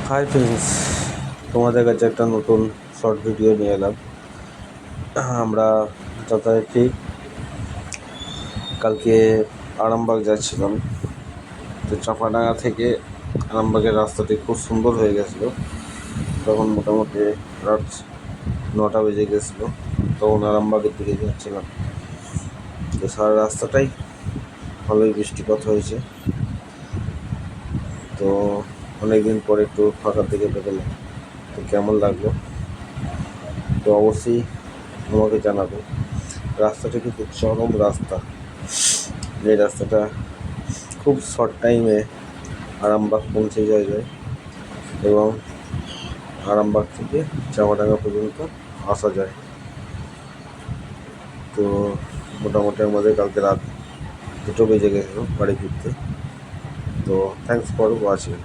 Hi friends, তোমাদের কাছে একটা নতুন শর্ট ভিডিও নিয়ে এলাম। আমরা যথারীতি কালকে আরামবাগ যাচ্ছিলাম। তো চাঁপাডাঙ্গা থেকে আরামবাগের রাস্তাটি খুব সুন্দর হয়ে গেছিলো। তখন মোটামুটি রাত 9টা বেজে গেছিলো। তখন আরামবাগের দিকে যাচ্ছিলাম। তো সারা রাস্তাটাই ভালোই বৃষ্টিপাত হয়েছে। তো অনেকদিন পরে একটু ফাঁকার দিকে বেরোলাম। তো কেমন লাগলো তো অবশ্যই আমাকে জানাবে। রাস্তাটা কিন্তু চরম রাস্তা। যে রাস্তাটা খুব শর্ট টাইমে আরামবাগ পৌঁছে যাওয়া যায় এবং আরামবাগ থেকে চাঁপাডাঙ্গা পর্যন্ত আসা যায়। তো মোটামুটি আমাদের কালকে রাত 2টো বেজে গেছিলো বাড়ি ফিরতে। তো থ্যাংকস ফর ওয়াচিং।